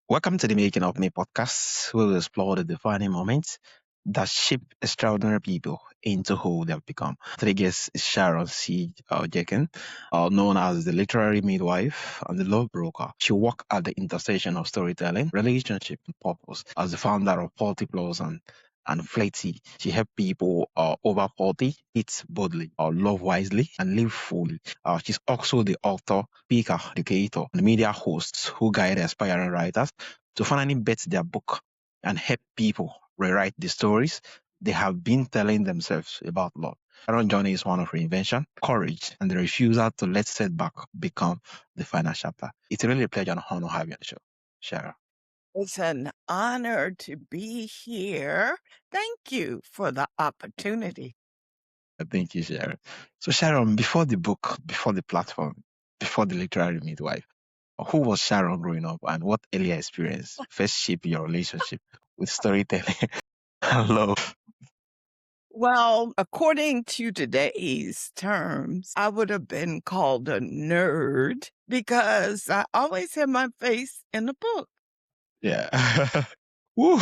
Welcome to the Making of Me podcast, where we explore the defining moments that shape extraordinary people into who they have become. Today's guest is Sharon C. Jenkins, known as the Literary Midwife and the Love Broker. She worked at the intersection of storytelling, relationship, and purpose. As the founder of 40 Plus and Fletty, she helped people over 40 eat boldly, love wisely, and live fully. She's also the author, speaker, educator, and media host who guide aspiring writers to finally bet their book and help people rewrite the stories they have been telling themselves about love. Sharon's journey is one of reinvention, courage, and the refusal to let setback become the final chapter. It's really a pleasure and honor to have you on the show, Sharon. It's an honor to be here. Thank you for the opportunity. Thank you, Sharon. So, Sharon, before the book, before the platform, before the literary midwife, who was Sharon growing up and what earlier experience first shaped your relationship with storytelling and love? Well, according to today's terms, I would have been called a nerd because I always had my face in a book. Yeah. Woo.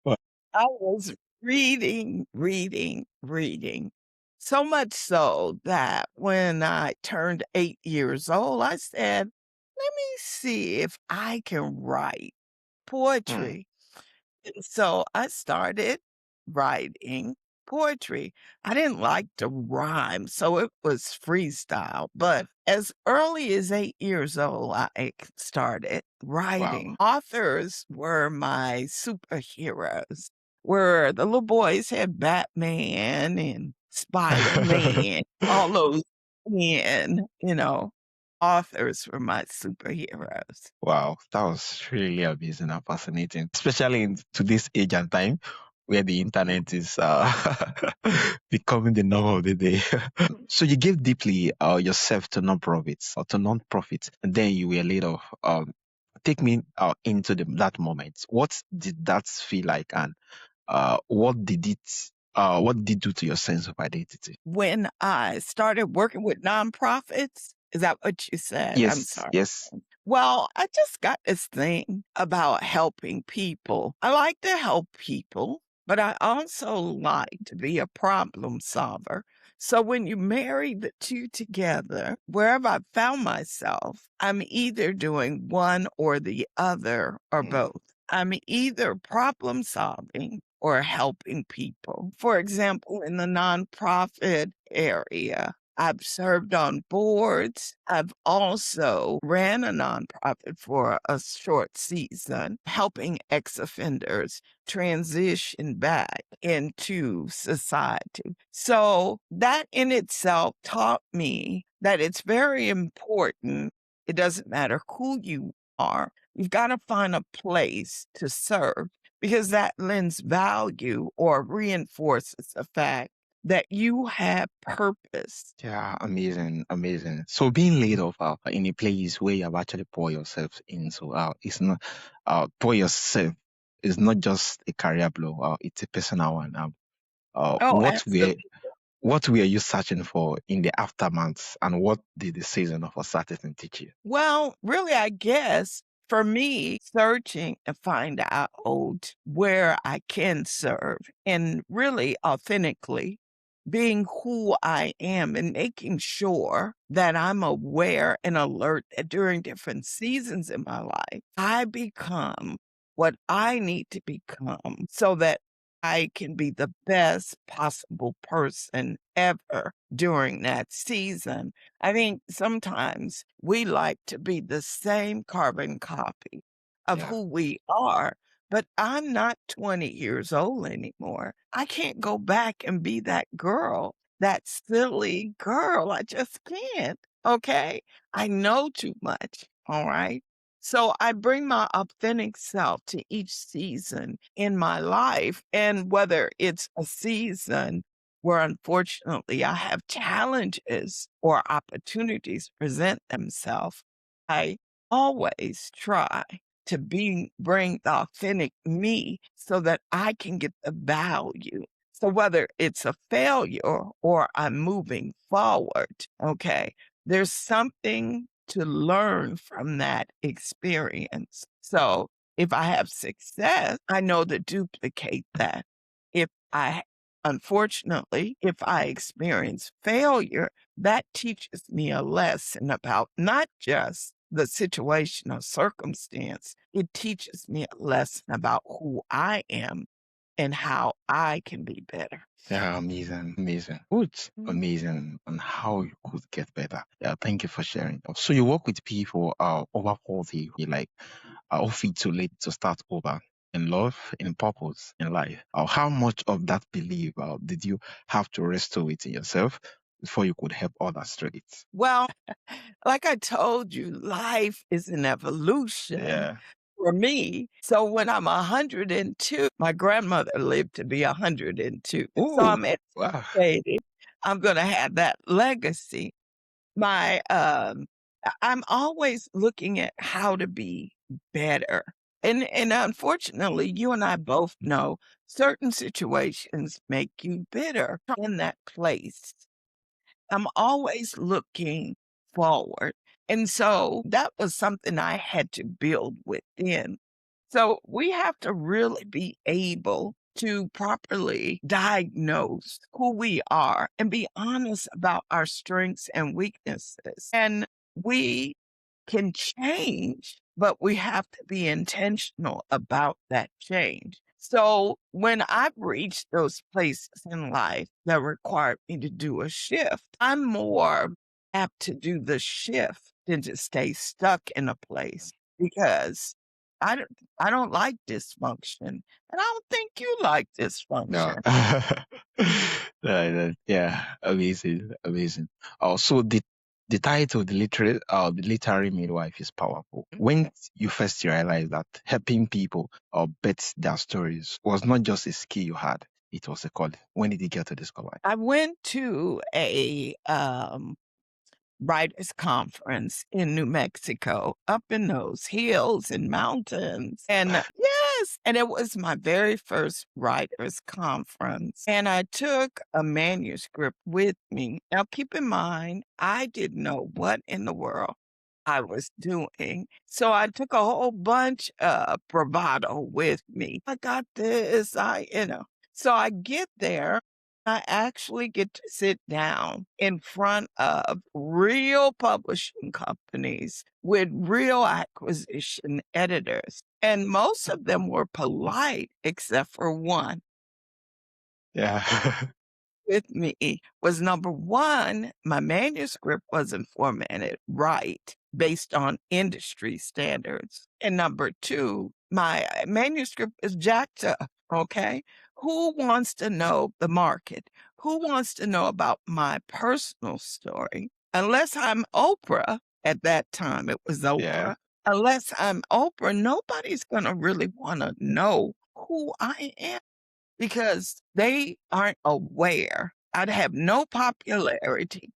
Wow. I was reading. So much so that when I turned 8 years old, I said, let me see if I can write Mm. poetry. So I started writing poetry. I didn't like to rhyme, so it was freestyle. But as early as 8 years old, I started Wow. writing. Authors were my superheroes, where the little boys had Batman and Spider-Man, all those and authors were my superheroes. Wow. That was really amazing and fascinating, especially in today's age and time where the internet is becoming the norm of the day. So you gave deeply yourself to non-profits or to non-profits, and then you were laid off. Take me into that moment. What did that feel like, and what did it do to your sense of identity? When I started working with nonprofits, is that what you said? I'm Yes, sorry. yes. Well, I just got this thing about helping people. I like to help people, but I also like to be a problem solver. So when you marry the two together, wherever I found myself, I'm either doing one or the other or Mm. both. I'm either problem solving or helping people. For example, in the nonprofit area, I've served on boards. I've also ran a nonprofit for a short season, helping ex-offenders transition back into society. So that in itself taught me that it's very important. It doesn't matter who you are. You've got to find a place to serve because that lends value or reinforces the fact that you have purpose. Yeah, amazing, amazing. So being laid off in a place where you have actually pour yourself into, it's not pour yourself is not just a career blow. It's a personal one. Uh, Oh, what were absolutely. what were you searching for in the aftermath, and what did the season of uncertainty teach you? Well, really, I guess for me, searching to find out where I can serve and really authentically being who I am and making sure that I'm aware and alert that during different seasons in my life, I become what I need to become so that I can be the best possible person ever during that season. I think sometimes we like to be the same carbon copy of Yeah, who we are, but I'm not 20 years old anymore. I can't go back and be that girl, that silly girl. I just can't. Okay. I know too much. All right. So I bring my authentic self to each season in my life. And whether it's a season where unfortunately I have challenges or opportunities present themselves, I always try to bring the authentic me so that I can get the value. So whether it's a failure or I'm moving forward, okay, there's something to learn from that experience. So if I have success, I know to duplicate that. If I, unfortunately, if I experience failure, that teaches me a lesson about not just the situation or circumstance, it teaches me a lesson about who I am and how I can be better. Yeah, amazing, amazing. Good, Mm. amazing on how you could get better. Yeah, thank you for sharing. So you work with people over 40, like off it too late to start over in love, in purpose, in life. How much of that belief did you have to wrestle with in yourself before you could help others straight? Well, like I told you, life is an evolution Yeah. for me. So when I'm 102, my grandmother lived to be 102. So Oh, I'm wow. anticipating I'm gonna have that legacy. My, I'm always looking at how to be better. And unfortunately, you and I both know certain situations make you bitter in that place. I'm always looking forward. And so that was something I had to build within. So we have to really be able to properly diagnose who we are and be honest about our strengths and weaknesses. And we can change, but we have to be intentional about that change. So when I've reached those places in life that required me to do a shift, I'm more apt to do the shift than to stay stuck in a place because I don't I don't like dysfunction. And I don't think you like No. dysfunction. Yeah, amazing, amazing. Also, the title, the literary midwife, is powerful. When you first realized that helping people or bet their stories was not just a skill you had, it was a calling. When did you get to discover it? I went to a writers conference in New Mexico, up in those hills and mountains. And yes, and it was my very first writers conference. And I took a manuscript with me. Now, keep in mind, I didn't know what in the world I was doing. So I took a whole bunch of bravado with me. I got this, So I get there, I actually get to sit down in front of real publishing companies with real acquisition editors. And most of them were polite, except for one Yeah. with me was number one, my manuscript wasn't formatted right based on industry standards. And number two, my manuscript is jacked up. Okay. Who wants to know the market? Who wants to know about my personal story? Unless I'm Oprah, at that time it was Yeah. Oprah. Unless I'm Oprah, nobody's going to really want to know who I am because they aren't aware. I'd have no popularity.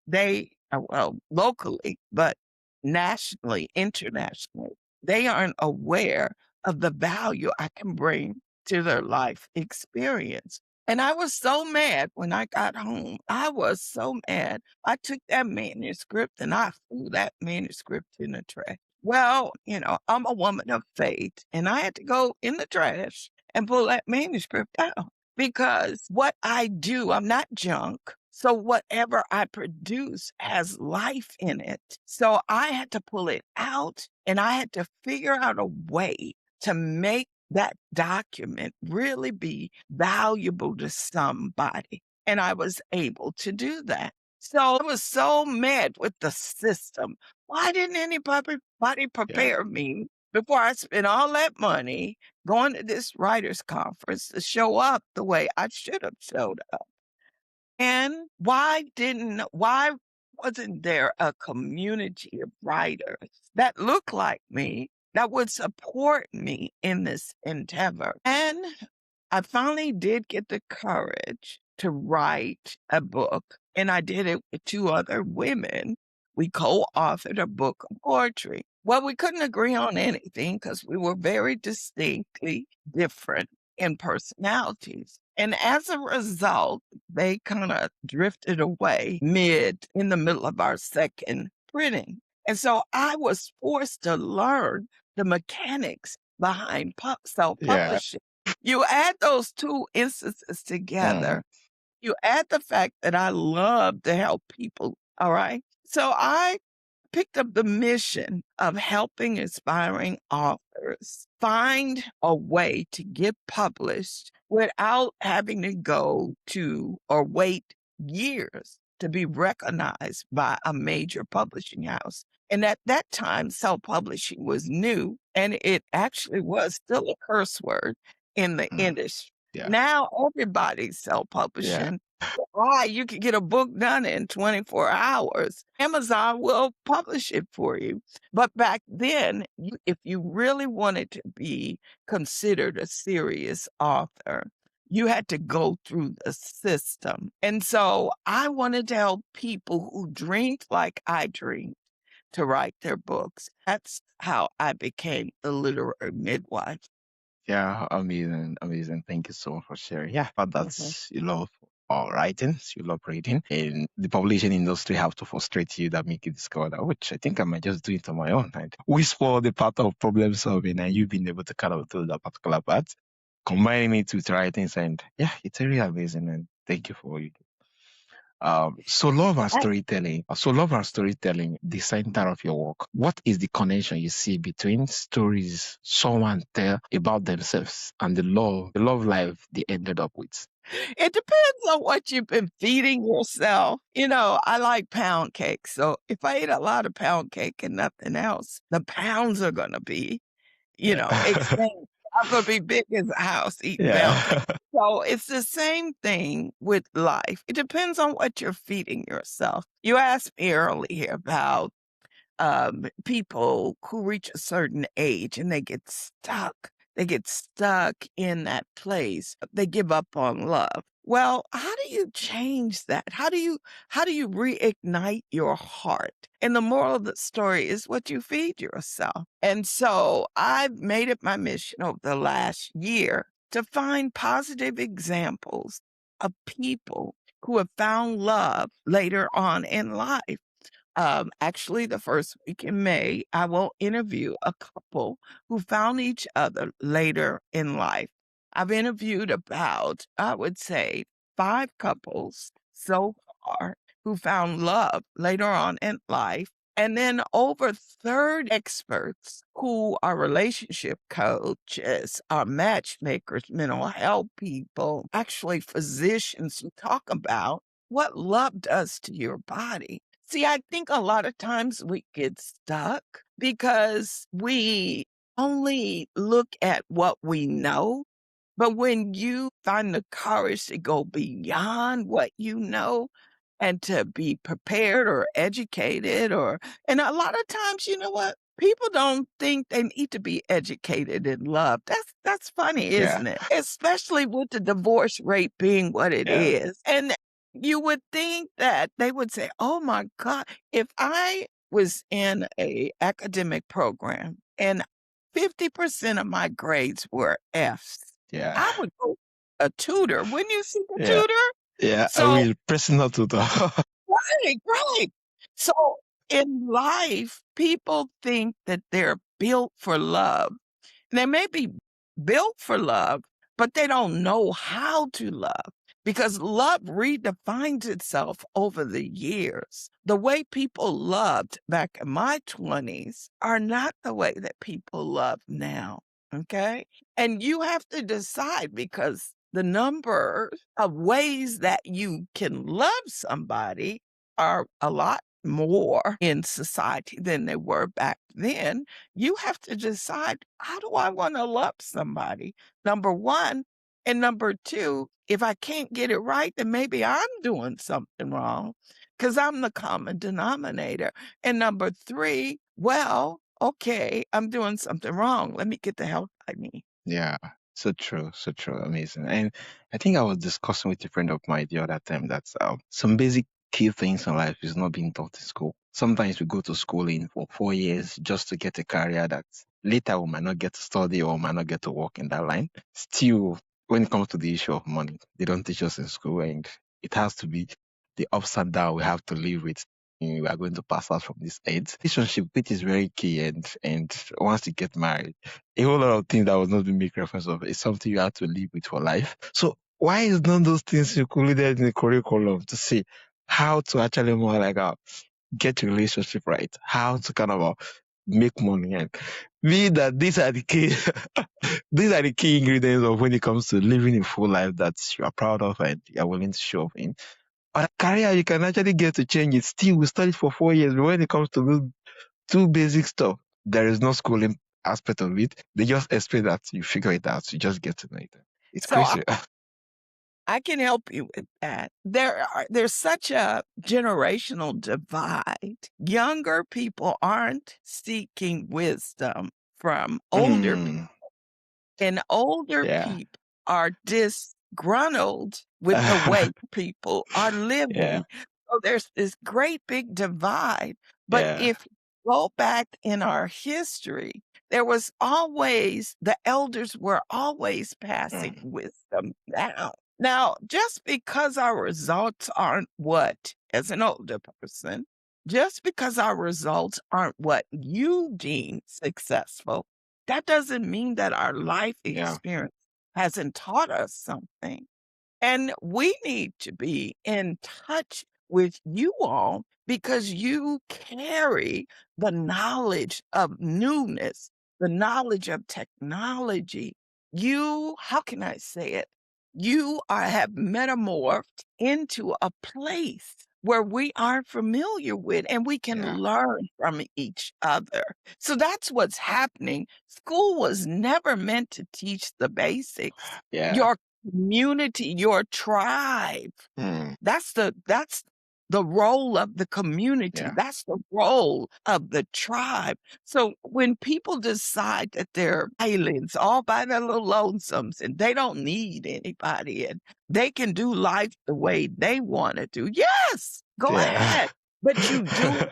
Well, locally, but nationally, internationally, they aren't aware of the value I can bring to their life experience. And I was so mad when I got home. I was so mad. I took that manuscript and I threw that manuscript in the trash. Well, I'm a woman of faith, and I had to go in the trash and pull that manuscript out because what I do, I'm not junk. So whatever I produce has life in it. So I had to pull it out and I had to figure out a way to make that document really be valuable to somebody. And I was able to do that. So I was so mad with the system. Why didn't anybody Yeah. prepare me before I spent all that money going to this writers conference to show up the way I should have showed up? And why wasn't there a community of writers that look like me that would support me in this endeavor? And I finally did get the courage to write a book, and I did it with two other women. We co-authored a book of poetry. Well, we couldn't agree on anything because we were very distinctly different in personalities. And as a result, they kind of drifted away in the middle of our second printing. And so I was forced to learn the mechanics behind Yeah. self-publishing. You add those two instances Mm. together, you add the fact that I love to help people, all right? So I picked up the mission of helping aspiring authors find a way to get published without having to go to or wait years to be recognized by a major publishing house. And at that time, self publishing was new and it actually was still a curse word in the Mm. industry. Yeah. Now everybody's self Yeah. publishing. Why? You could get a book done in 24 hours. Amazon will publish it for you. But back then, if you really wanted to be considered a serious author, you had to go through the system. And so I wanted to help people who dreamed like I dreamed to write their books. That's how I became the literary midwife. Yeah, amazing, amazing. Thank you so much for sharing. Yeah, but Mhm. that's you love writing, you love reading, and the publishing industry have to frustrate you that make you discover that, which I think I might just do it on my own. And we spoil the part of problem solving, and you've been able to kind of do that particular part, combining it with writing, and yeah, it's really amazing. And thank you for what you do. So love and storytelling, the center of your work. What is the connection you see between stories someone tell about themselves and the love life they ended up with? It depends on what you've been feeding yourself. I like pound cake. So if I eat a lot of pound cake and nothing else, the pounds are going to be, Yeah. expanded. I'm going to be big as a house eating pound cake. Yeah. So it's the same thing with life. It depends on what you're feeding yourself. You asked me earlier about people who reach a certain age and they get stuck. They get stuck in that place. They give up on love. Well, how do you change that? How do you reignite your heart? And the moral of the story is what you feed yourself. And so I've made it my mission over the last year to find positive examples of people who have found love later on in life. Actually, the first week in May, I will interview a couple who found each other later in life. I've interviewed about, I would say, 5 couples so far who found love later on in life. And then over 30 experts who are relationship coaches, are matchmakers, mental health people, actually physicians who talk about what love does to your body. See, I think a lot of times we get stuck because we only look at what we know. But when you find the courage to go beyond what you know and to be prepared or educated, and a lot of times, you know what? People don't think they need to be educated in love. That's funny, Yeah. isn't it? Especially with the divorce rate being what it Yeah. is. And you would think that they would say, "Oh my God, if I was in a academic program and 50% of my grades were Fs, Yeah. I would go a tutor." Wouldn't you seek a Yeah. tutor? Yeah. I So will personal tutor. right, right. So in life, people think that they're built for love. They may be built for love, but they don't know how to love because love redefines itself over the years. The way people loved back in my 20s are not the way that people love now. Okay. And you have to decide because the number of ways that you can love somebody are a lot more in society than they were back then. You have to decide, how do I want to love somebody? Number one. And number two, if I can't get it right, then maybe I'm doing something wrong because I'm the common denominator. And number three, well, okay, I'm doing something wrong. Let me get the help I need. Yeah, so true, so true, amazing. And I think I was discussing with a friend of mine the other time that some basic key things in life is not being taught in school. Sometimes we go to schooling for 4 years just to get a career that later we might not get to study or might not get to work in that line. Still, when it comes to the issue of money, they don't teach us in school, and it has to be the ups and downs we have to live with. we are going to pass out from this age. Relationship, which is very key, and once you get married, a whole lot of things that was not being make reference of is something you have to live with for life. So why is none of those things included in the curriculum to see how to actually more like get a relationship right, how to kind of make money, and be that these are the key these are the key ingredients of when it comes to living a full life that you are proud of and you are willing to show up in. But a career you can actually get to change it. Still, we studied for 4 years, but when it comes to those two basic stuff, there is no schooling aspect of it. They just expect that you figure it out. You just get to know it. It's So crazy. I can help you with that. There's such a generational divide. Younger people aren't seeking wisdom from older people, Mm, and older yeah. people are disgruntled with the way people are Yeah. living. So there's this great big divide. But Yeah. if you go back in our history, there was always the elders were always passing Mm, wisdom down. Now, just because our results aren't what, as an older person, just because our results aren't what you deem successful, that doesn't mean that our life yeah. experience hasn't taught us something. And we need to be in touch with you all because you carry the knowledge of newness, the knowledge of technology. You, how can I say it? You have metamorphed into a place where we aren't familiar with and we can Yeah. learn from each other. So that's what's happening. School was never meant to teach the basics. Yeah. Your community, your tribe. Mm, That's the role of the community. yeah. That's the role of the tribe. So when people decide that they're islands all by their little lonesomes and they don't need anybody and they can do life the way they want to do, yes, go Yeah. ahead. But you do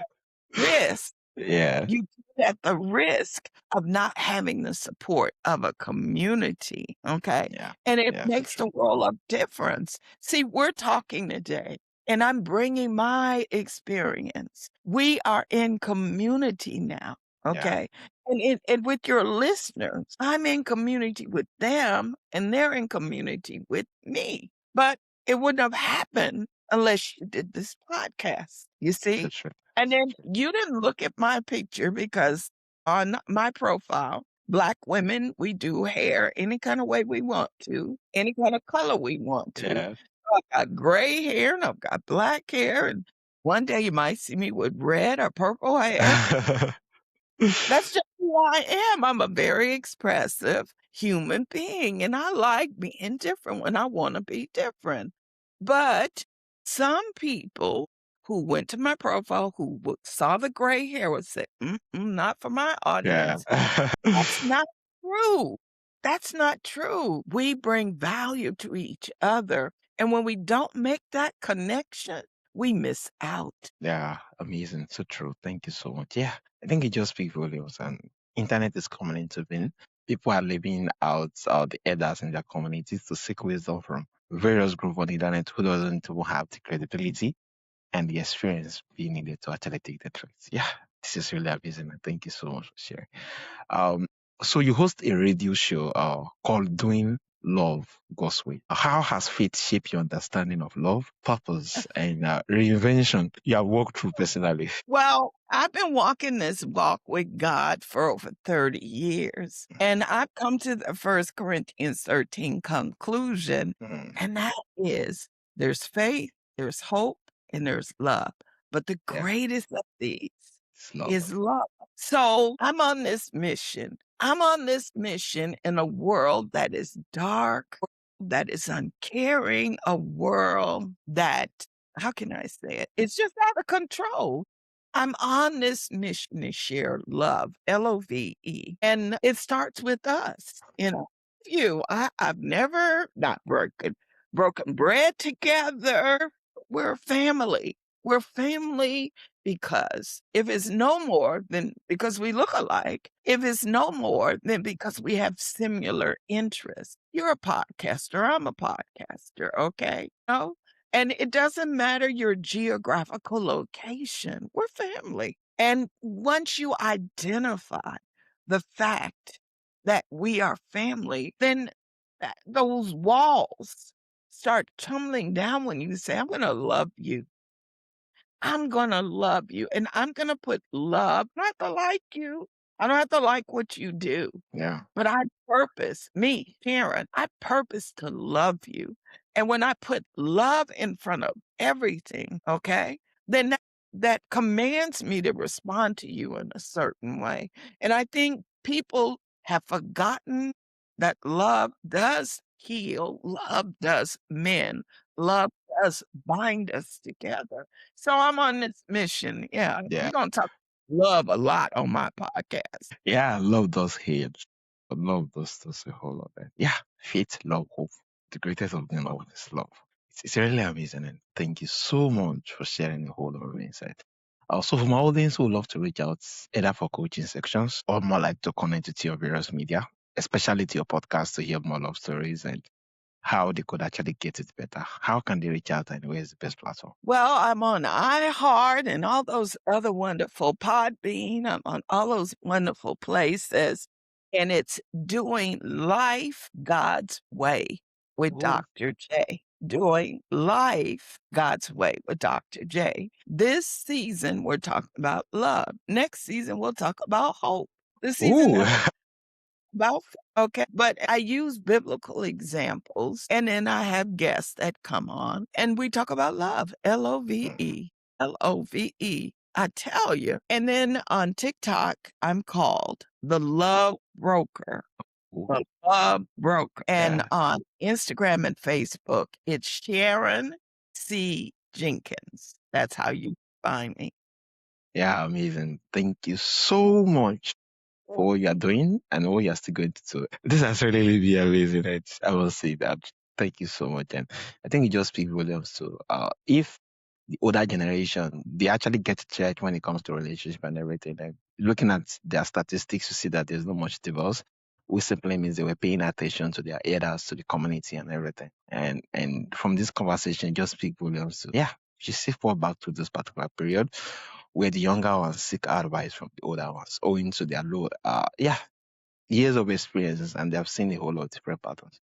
risk Yeah. you do it at the risk of not having the support of a community, okay? Yeah. And it Yeah. So makes true. the world of difference. See, we're talking today, and I'm bringing my experience. We are in community now, Yeah. okay? And with your listeners, I'm in community with them, and they're in community with me. But it wouldn't have happened unless you did this podcast, you So see? true. And So then true. you didn't look at my picture because on my profile, Black women, we do hair any kind of way we want to, any kind of color we want to. Yeah. I've got gray hair and I've got black hair, and one day you might see me with red or purple hair. That's just who I am. I'm a very expressive human being, and I like being different when I wanna be different. But some people who went to my profile, who saw the gray hair would say, "Mm-mm, not for my Yeah. audience." That's not true. That's not true. We bring value to each other, and when we don't make that connection, we miss out. Yeah, amazing. So true. Thank you so much. Yeah, I think it just speaks volumes. And internet is coming into being. People are leaving out the elders in their communities to seek wisdom from various groups on the internet who doesn't even have the credibility and the experience being needed to actually take the trades. Yeah, this is really amazing. And thank you so much for sharing. Um, so you host a radio show called Doing Love God's Way. How has faith shaped your understanding of love, purpose, and reinvention you have walked through personally? Well, I've been walking this walk with God for over 30 years, and I've come to the First Corinthians 13 conclusion, Mm, and that is there's faith, there's hope, and there's love. But the yeah, greatest of these it's love. is love. So I'm on this mission. I'm on this mission in a world that is dark, that is uncaring, a world that, how can I say it? It's just out of control. I'm on this mission to share love, LOVE, and it starts with us. I've never not broken bread together. We're family. We're family because if it's no more than because we look alike, if it's no more than because we have similar interests. You're a podcaster, I'm a podcaster, okay? No? And it doesn't matter your geographical location. We're family. And once you identify the fact that we are family, then those walls start tumbling down when you say, I'm going to love you. I'm gonna love you, and I'm gonna put love I don't have to like you. I don't have to like what you do, Yeah. but I purpose me, Sharon, I purpose to love you. And when I put love in front of everything, okay, then that commands me to respond to you in a certain way. And I think people have forgotten that love does heal, love does mend, love does bind us together. So I'm on this mission. Yeah, Yeah. we're gonna talk love a lot on my podcast. Yeah, love does heal. Love does a whole lot. Yeah, faith, love, hope. The greatest of them all is love. It's really amazing. And thank you so much for sharing a whole lot of insight. Also, for my audience who would love to reach out either for coaching sections or more like to connect to your various media, especially to your podcast to hear more love stories and how they could actually get it better. How can they reach out and where is the best platform? Well, I'm on iHeart and all those other wonderful Podbean. I'm on all those wonderful places. And it's Doing Life God's Way with Oh, Dr. J. Doing Life God's Way with Dr. J. This season, we're talking about love. Next season, we'll talk about hope. The season ooh. after about okay, but I use biblical examples, and then I have guests that come on, and we talk about love, Love, Love. I tell you. And then on TikTok, I'm called the Love Broker, Ooh, the Love Broker. And yeah. on Instagram and Facebook, it's Sharon C. Jenkins. That's how you find me. Yeah, amazing. Thank you so much for what you are doing and what you are still going to do. This has really been amazing. I will say that. Thank you so much. And I think it just speaks volumes to if the older generation they actually get to church when it comes to relationship and everything. Like looking at their statistics, you see that there's not much divorce, which simply means they were paying attention to their elders, to the community and everything. And from this conversation, it just speaks volumes to you see fall back to this particular period where the younger ones seek advice from the older ones owing to their low years of experiences and they have seen a whole lot of different patterns.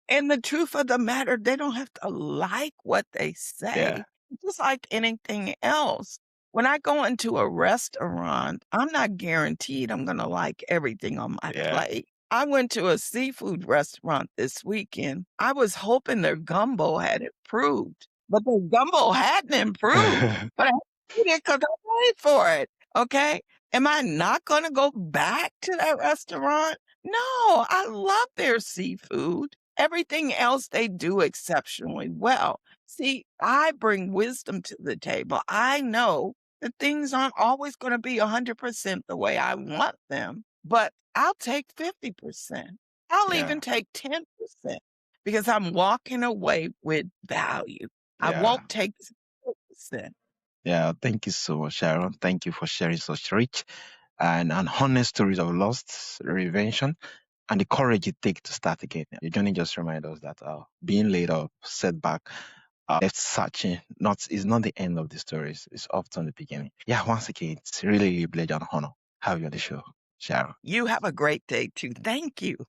And the truth of the matter, they don't have to like what they Yeah, say, just like anything else. When I go into a restaurant, I'm not guaranteed I'm gonna like everything on my yeah. plate. I went to a seafood restaurant this weekend. I was hoping their gumbo had improved, but the gumbo hadn't improved. But I ate it 'cause I paid for it. Okay. Am I not gonna go back to that restaurant? No, I love their seafood. Everything else they do exceptionally well. See, I bring wisdom to the table. I know that things aren't always going to be 100% the way I want them, but I'll take 50%. I'll Yeah, even take 10% because I'm walking away with value. I yeah, won't take 0%. yeah. Thank you so much, Sharon. Thank you for sharing such rich and honest stories of lost reinvention and the courage it takes to start again. Your journey just reminds us that being laid off, setback, left searching, not is not the end of the stories. It's often the beginning. Yeah, once again, it's really a pleasure and honor have you on the show, Sharon. You have a great day too. Thank you.